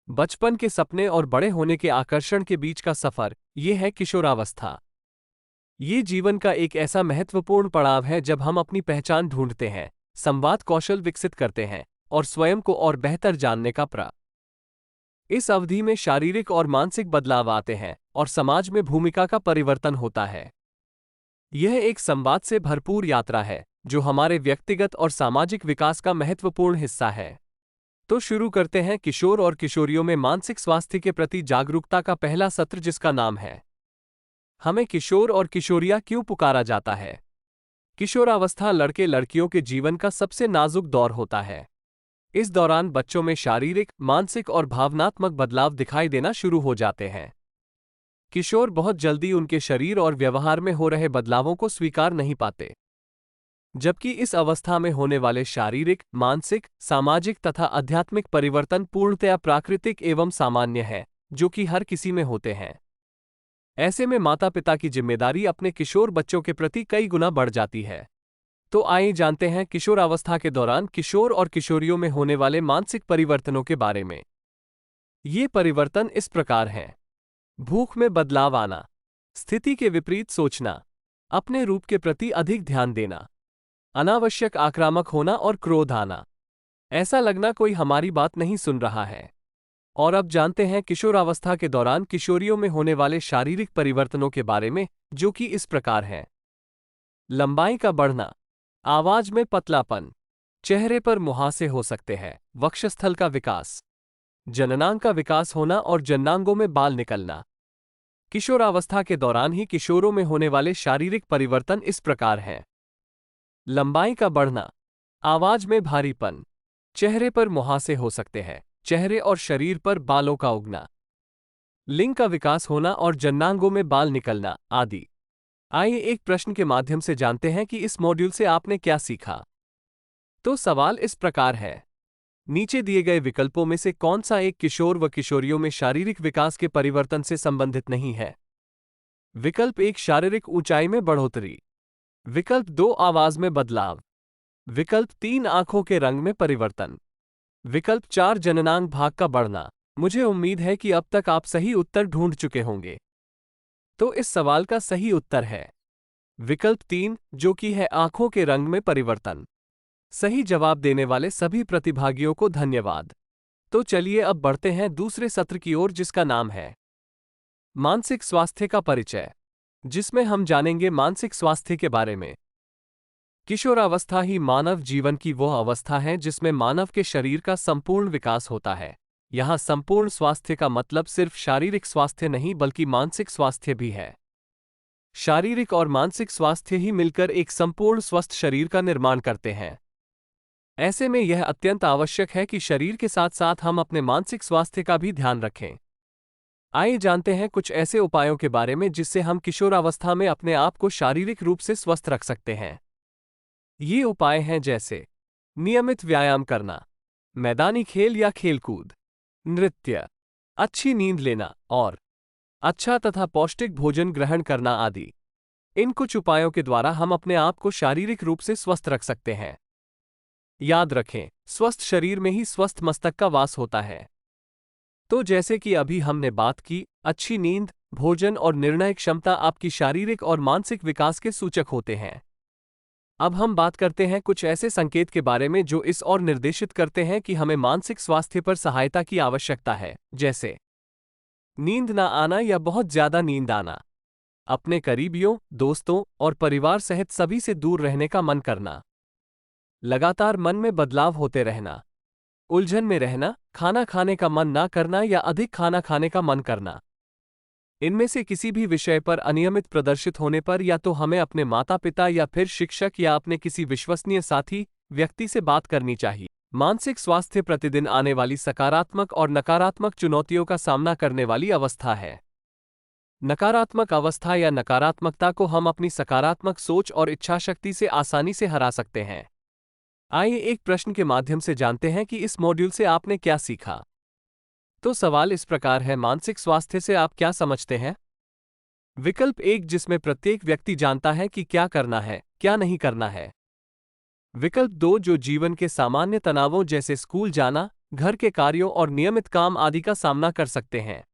बचपन के सपने और बड़े होने के आकर्षण के बीच का सफर, ये है किशोरावस्था। ये जीवन का एक ऐसा महत्वपूर्ण पड़ाव है जब हम अपनी पहचान ढूंढते हैं, संवाद कौशल विकसित करते हैं और स्वयं को और बेहतर जानने का इस अवधि में शारीरिक और मानसिक बदलाव आते हैं और समाज में भूमिका का परिवर्तन होता है। यह एक संवाद से भरपूर यात्रा है जो हमारे व्यक्तिगत और सामाजिक विकास का महत्वपूर्ण हिस्सा है। तो शुरू करते हैं किशोर और किशोरियों में मानसिक स्वास्थ्य के प्रति जागरूकता का पहला सत्र, जिसका नाम है हमें किशोर और किशोरियां क्यों पुकारा जाता है। किशोरावस्था लड़के लड़कियों के जीवन का सबसे नाजुक दौर होता है। इस दौरान बच्चों में शारीरिक, मानसिक और भावनात्मक बदलाव दिखाई देना शुरू हो जाते हैं। किशोर बहुत जल्दी उनके शरीर और व्यवहार में हो रहे बदलावों को स्वीकार नहीं पाते, जबकि इस अवस्था में होने वाले शारीरिक, मानसिक, सामाजिक तथा आध्यात्मिक परिवर्तन पूर्णतया प्राकृतिक एवं सामान्य है, जो कि हर किसी में होते हैं। ऐसे में माता पिता की जिम्मेदारी अपने किशोर बच्चों के प्रति कई गुना बढ़ जाती है। तो आइए जानते हैं किशोरावस्था के दौरान किशोर और किशोरियों में होने वाले मानसिक परिवर्तनों के बारे में। ये परिवर्तन इस प्रकार हैं: भूख में बदलाव आना, स्थिति के विपरीत सोचना, अपने रूप के प्रति अधिक ध्यान देना, अनावश्यक आक्रामक होना और क्रोध आना, ऐसा लगना कोई हमारी बात नहीं सुन रहा है। और अब जानते हैं किशोरावस्था के दौरान किशोरियों में होने वाले शारीरिक परिवर्तनों के बारे में, जो कि इस प्रकार हैं: लंबाई का बढ़ना, आवाज में पतलापन, चेहरे पर मुहासे हो सकते हैं, वक्षस्थल का विकास, जननांग का विकास होना और जननांगों में बाल निकलना। किशोरावस्था के दौरान ही किशोरों में होने वाले शारीरिक परिवर्तन इस प्रकार हैं: लंबाई का बढ़ना, आवाज में भारीपन, चेहरे पर मुहासे हो सकते हैं, चेहरे और शरीर पर बालों का उगना, लिंग का विकास होना और जननांगों में बाल निकलना आदि। आइए एक प्रश्न के माध्यम से जानते हैं कि इस मॉड्यूल से आपने क्या सीखा। तो सवाल इस प्रकार है: नीचे दिए गए विकल्पों में से कौन सा एक किशोर व किशोरियों में शारीरिक विकास के परिवर्तन से संबंधित नहीं है? विकल्प 1 शारीरिक ऊंचाई में बढ़ोतरी, विकल्प 2 आवाज में बदलाव, विकल्प 3 आंखों के रंग में परिवर्तन, विकल्प 4 जननांग भाग का बढ़ना। मुझे उम्मीद है कि अब तक आप सही उत्तर ढूंढ चुके होंगे। तो इस सवाल का सही उत्तर है विकल्प 3, जो कि है आंखों के रंग में परिवर्तन। सही जवाब देने वाले सभी प्रतिभागियों को धन्यवाद। तो चलिए अब बढ़ते हैं दूसरे सत्र की ओर, जिसका नाम है मानसिक स्वास्थ्य का परिचय, जिसमें हम जानेंगे मानसिक स्वास्थ्य के बारे में। किशोरावस्था ही मानव जीवन की वह अवस्था है जिसमें मानव के शरीर का संपूर्ण विकास होता है। यहाँ संपूर्ण स्वास्थ्य का मतलब सिर्फ शारीरिक स्वास्थ्य नहीं बल्कि मानसिक स्वास्थ्य भी है। शारीरिक और मानसिक स्वास्थ्य ही मिलकर एक संपूर्ण स्वस्थ शरीर का निर्माण करते हैं। ऐसे में यह अत्यंत आवश्यक है कि शरीर के साथ साथ हम अपने मानसिक स्वास्थ्य का भी ध्यान रखें। आइए जानते हैं कुछ ऐसे उपायों के बारे में जिससे हम किशोरावस्था में अपने आप को शारीरिक रूप से स्वस्थ रख सकते हैं। ये उपाय हैं जैसे नियमित व्यायाम करना, मैदानी खेल या खेलकूद, नृत्य, अच्छी नींद लेना और अच्छा तथा पौष्टिक भोजन ग्रहण करना आदि। इन कुछ उपायों के द्वारा हम अपने आप को शारीरिक रूप से स्वस्थ रख सकते हैं। याद रखें, स्वस्थ शरीर में ही स्वस्थ मस्तक का वास होता है। तो जैसे कि अभी हमने बात की, अच्छी नींद, भोजन और निर्णय क्षमता आपकी शारीरिक और मानसिक विकास के सूचक होते हैं। अब हम बात करते हैं कुछ ऐसे संकेत के बारे में जो इस ओर निर्देशित करते हैं कि हमें मानसिक स्वास्थ्य पर सहायता की आवश्यकता है, जैसे नींद न आना या बहुत ज्यादा नींद आना, अपने करीबियों, दोस्तों और परिवार सहित सभी से दूर रहने का मन करना, लगातार मन में बदलाव होते रहना, उलझन में रहना, खाना खाने का मन ना करना या अधिक खाना खाने का मन करना। इनमें से किसी भी विषय पर अनियमित प्रदर्शित होने पर या तो हमें अपने माता पिता या फिर शिक्षक या अपने किसी विश्वसनीय साथी व्यक्ति से बात करनी चाहिए। मानसिक स्वास्थ्य प्रतिदिन आने वाली सकारात्मक और नकारात्मक चुनौतियों का सामना करने वाली अवस्था है। नकारात्मक अवस्था या नकारात्मकता को हम अपनी सकारात्मक सोच और इच्छाशक्ति से आसानी से हरा सकते हैं। आइए एक प्रश्न के माध्यम से जानते हैं कि इस मॉड्यूल से आपने क्या सीखा। तो सवाल इस प्रकार है: मानसिक स्वास्थ्य से आप क्या समझते हैं? विकल्प 1, जिसमें प्रत्येक व्यक्ति जानता है कि क्या करना है, क्या नहीं करना है। विकल्प 2, जो जीवन के सामान्य तनावों जैसे स्कूल जाना, घर के कार्यों और नियमित काम आदि का सामना कर सकते हैं।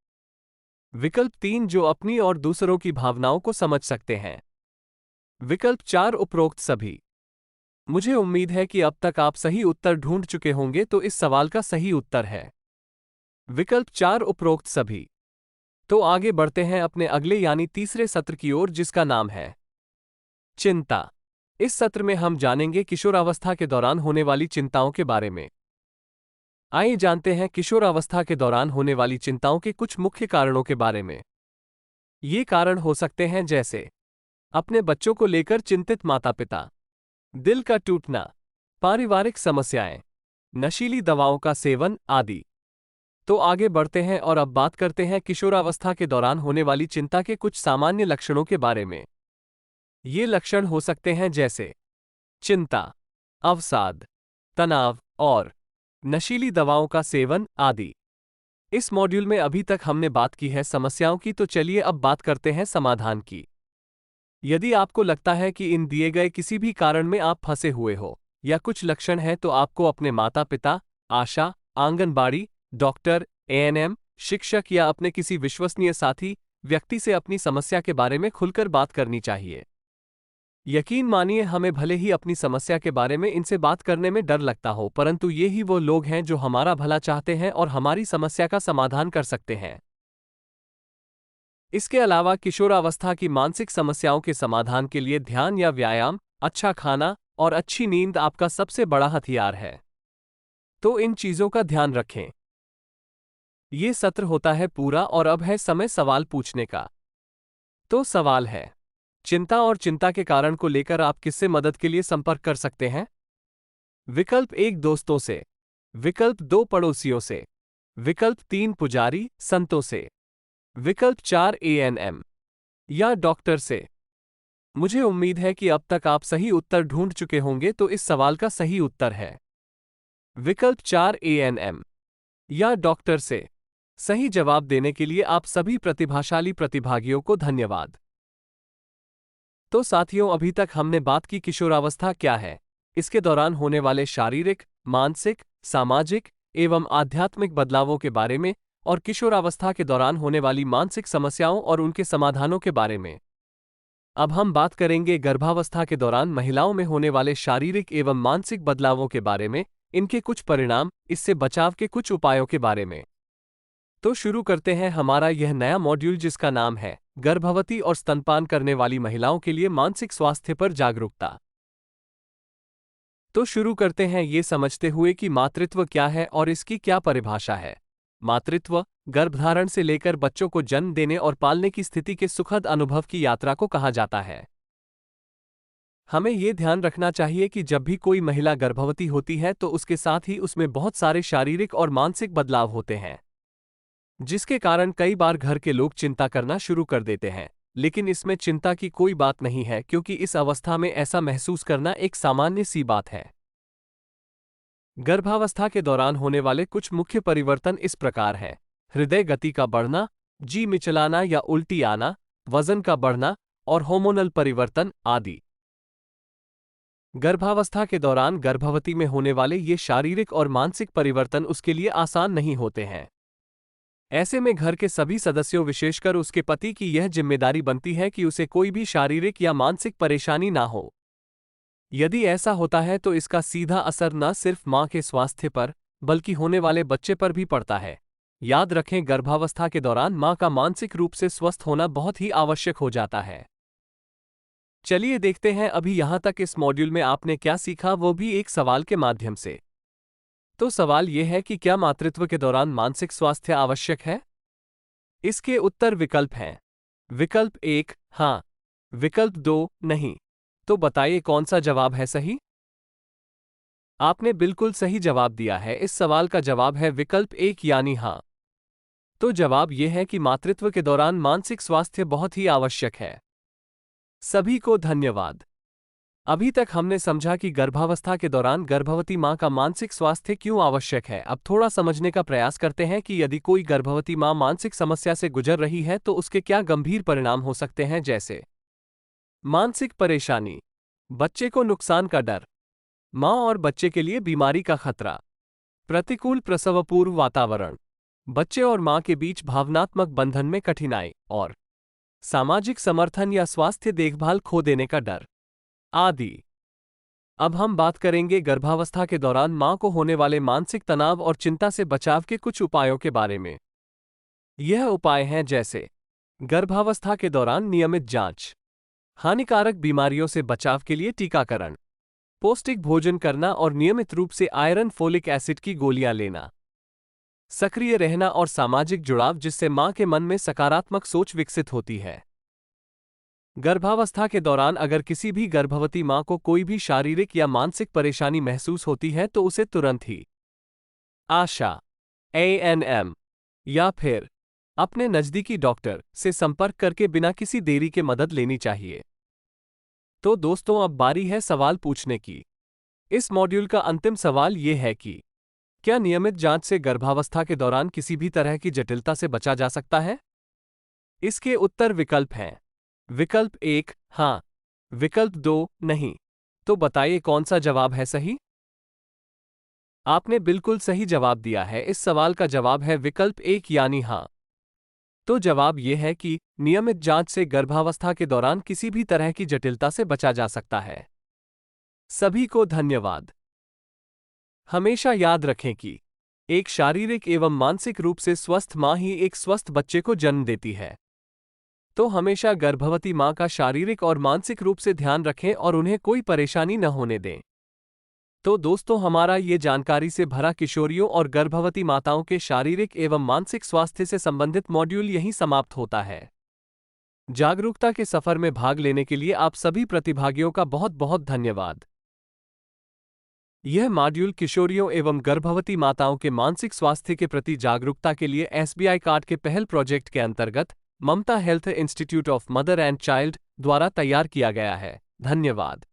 विकल्प 3, जो अपनी और दूसरों की भावनाओं को समझ सकते हैं। विकल्प 4, उपरोक्त सभी। मुझे उम्मीद है कि अब तक आप सही उत्तर ढूंढ चुके होंगे, तो इस सवाल का सही उत्तर है विकल्प 4, उपरोक्त सभी। तो आगे बढ़ते हैं अपने अगले यानी तीसरे सत्र की ओर, जिसका नाम है चिंता। इस सत्र में हम जानेंगे किशोरावस्था के दौरान होने वाली चिंताओं के बारे में। आइए जानते हैं किशोरावस्था के दौरान होने वाली चिंताओं के कुछ मुख्य कारणों के बारे में। ये कारण हो सकते हैं जैसे अपने बच्चों को लेकर चिंतित माता पिता, दिल का टूटना, पारिवारिक समस्याएं, नशीली दवाओं का सेवन आदि। तो आगे बढ़ते हैं और अब बात करते हैं किशोरावस्था के दौरान होने वाली चिंता के कुछ सामान्य लक्षणों के बारे में। ये लक्षण हो सकते हैं जैसे चिंता, अवसाद, तनाव और नशीली दवाओं का सेवन आदि। इस मॉड्यूल में अभी तक हमने बात की है समस्याओं की, तो चलिए अब बात करते हैं समाधान की। यदि आपको लगता है कि इन दिए गए किसी भी कारण में आप फंसे हुए हो या कुछ लक्षण हैं, तो आपको अपने माता पिता, आशा, आंगनबाड़ी, डॉक्टर, एएनएम, शिक्षक या अपने किसी विश्वसनीय साथी व्यक्ति से अपनी समस्या के बारे में खुलकर बात करनी चाहिए। यकीन मानिए, हमें भले ही अपनी समस्या के बारे में इनसे बात करने में डर लगता हो, परंतु ये ही वो लोग हैं जो हमारा भला चाहते हैं और हमारी समस्या का समाधान कर सकते हैं। इसके अलावा किशोरावस्था की मानसिक समस्याओं के समाधान के लिए ध्यान या व्यायाम, अच्छा खाना और अच्छी नींद आपका सबसे बड़ा हथियार है। तो इन चीजों का ध्यान रखें। ये सत्र होता है पूरा और अब है समय सवाल पूछने का। तो सवाल है, चिंता और चिंता के कारण को लेकर आप किससे मदद के लिए संपर्क कर सकते हैं? विकल्प 1, दोस्तों से। विकल्प 2, पड़ोसियों से। विकल्प 3, पुजारी, संतों से। विकल्प 4, एएनएम या डॉक्टर से। मुझे उम्मीद है कि अब तक आप सही उत्तर ढूंढ चुके होंगे, तो इस सवाल का सही उत्तर है विकल्प 4, एएनएम या डॉक्टर से। सही जवाब देने के लिए आप सभी प्रतिभाशाली प्रतिभागियों को धन्यवाद। तो साथियों, अभी तक हमने बात की किशोरावस्था क्या है, इसके दौरान होने वाले शारीरिक, मानसिक, सामाजिक एवं आध्यात्मिक बदलावों के बारे में और किशोरावस्था के दौरान होने वाली मानसिक समस्याओं और उनके समाधानों के बारे में। अब हम बात करेंगे गर्भावस्था के दौरान महिलाओं में होने वाले शारीरिक एवं मानसिक बदलावों के बारे में, इनके कुछ परिणाम, इससे बचाव के कुछ उपायों के बारे में। तो शुरू करते हैं हमारा यह नया मॉड्यूल, जिसका नाम है गर्भवती और स्तनपान करने वाली महिलाओं के लिए मानसिक स्वास्थ्य पर जागरूकता। तो शुरू करते हैं ये समझते हुए कि मातृत्व क्या है और इसकी क्या परिभाषा है। मातृत्व गर्भधारण से लेकर बच्चों को जन्म देने और पालने की स्थिति के सुखद अनुभव की यात्रा को कहा जाता है। हमें ये ध्यान रखना चाहिए कि जब भी कोई महिला गर्भवती होती है, तो उसके साथ ही उसमें बहुत सारे शारीरिक और मानसिक बदलाव होते हैं, जिसके कारण कई बार घर के लोग चिंता करना शुरू कर देते हैं। लेकिन इसमें चिंता की कोई बात नहीं है, क्योंकि इस अवस्था में ऐसा महसूस करना एक सामान्य सी बात है। गर्भावस्था के दौरान होने वाले कुछ मुख्य परिवर्तन इस प्रकार हैं: हृदय गति का बढ़ना, जी मिचलाना या उल्टी आना, वजन का बढ़ना और हार्मोनल परिवर्तन आदि। गर्भावस्था के दौरान गर्भवती में होने वाले ये शारीरिक और मानसिक परिवर्तन उसके लिए आसान नहीं होते हैं। ऐसे में घर के सभी सदस्यों, विशेषकर उसके पति की यह जिम्मेदारी बनती है कि उसे कोई भी शारीरिक या मानसिक परेशानी ना हो। यदि ऐसा होता है, तो इसका सीधा असर न सिर्फ मां के स्वास्थ्य पर, बल्कि होने वाले बच्चे पर भी पड़ता है। याद रखें, गर्भावस्था के दौरान मां का मानसिक रूप से स्वस्थ होना बहुत ही आवश्यक हो जाता है। चलिए देखते हैं अभी यहां तक इस मॉड्यूल में आपने क्या सीखा, वो भी एक सवाल के माध्यम से। तो सवाल यह है कि क्या मातृत्व के दौरान मानसिक स्वास्थ्य आवश्यक है? इसके उत्तर विकल्प हैं। विकल्प 1, हाँ। विकल्प 2, नहीं। तो बताइए कौन सा जवाब है सही? आपने बिल्कुल सही जवाब दिया है। इस सवाल का जवाब है विकल्प 1 यानी हाँ। तो जवाब यह है कि मातृत्व के दौरान मानसिक स्वास्थ्य बहुत ही आवश्यक है। सभी को धन्यवाद। अभी तक हमने समझा कि गर्भावस्था के दौरान गर्भवती मां का मानसिक स्वास्थ्य क्यों आवश्यक है। अब थोड़ा समझने का प्रयास करते हैं कि यदि कोई गर्भवती मां मानसिक समस्या से गुजर रही है, तो उसके क्या गंभीर परिणाम हो सकते हैं, जैसे मानसिक परेशानी, बच्चे को नुकसान का डर, मां और बच्चे के लिए बीमारी का खतरा, प्रतिकूल प्रसवपूर्व वातावरण, बच्चे और मां के बीच भावनात्मक बंधन में कठिनाई और सामाजिक समर्थन या स्वास्थ्य देखभाल खो देने का डर आदि। अब हम बात करेंगे गर्भावस्था के दौरान मां को होने वाले मानसिक तनाव और चिंता से बचाव के कुछ उपायों के बारे में। यह उपाय हैं जैसे गर्भावस्था के दौरान नियमित जांच, हानिकारक बीमारियों से बचाव के लिए टीकाकरण, पौष्टिक भोजन करना और नियमित रूप से आयरन फोलिक एसिड की गोलियां लेना, सक्रिय रहना और सामाजिक जुड़ाव जिससे मां के मन में सकारात्मक सोच विकसित होती है। गर्भावस्था के दौरान अगर किसी भी गर्भवती मां को कोई भी शारीरिक या मानसिक परेशानी महसूस होती है तो उसे तुरंत ही आशा ANM या फिर अपने नज़दीकी डॉक्टर से संपर्क करके बिना किसी देरी के मदद लेनी चाहिए। तो दोस्तों, अब बारी है सवाल पूछने की। इस मॉड्यूल का अंतिम सवाल यह है कि क्या नियमित जांच से गर्भावस्था के दौरान किसी भी तरह की जटिलता से बचा जा सकता है? इसके उत्तर विकल्प हैं। विकल्प 1 हाँ, विकल्प 2 नहीं। तो बताइए कौन सा जवाब है सही? आपने बिल्कुल सही जवाब दिया है। इस सवाल का जवाब है विकल्प 1 यानी हाँ। तो जवाब यह है कि नियमित जांच से गर्भावस्था के दौरान किसी भी तरह की जटिलता से बचा जा सकता है। सभी को धन्यवाद। हमेशा याद रखें कि एक शारीरिक एवं मानसिक रूप से स्वस्थ मां ही एक स्वस्थ बच्चे को जन्म देती है। तो हमेशा गर्भवती मां का शारीरिक और मानसिक रूप से ध्यान रखें और उन्हें कोई परेशानी न होने दें। तो दोस्तों, हमारा ये जानकारी से भरा किशोरियों और गर्भवती माताओं के शारीरिक एवं मानसिक स्वास्थ्य से संबंधित मॉड्यूल यहीं समाप्त होता है। जागरूकता के सफर में भाग लेने के लिए आप सभी प्रतिभागियों का बहुत बहुत धन्यवाद। यह मॉड्यूल किशोरियों एवं गर्भवती माताओं के मानसिक स्वास्थ्य के प्रति जागरूकता के लिए SBI कार्ड के पहल प्रोजेक्ट के अंतर्गत Mamta health institute of mother and child द्वारा तैयार किया गया है। धन्यवाद।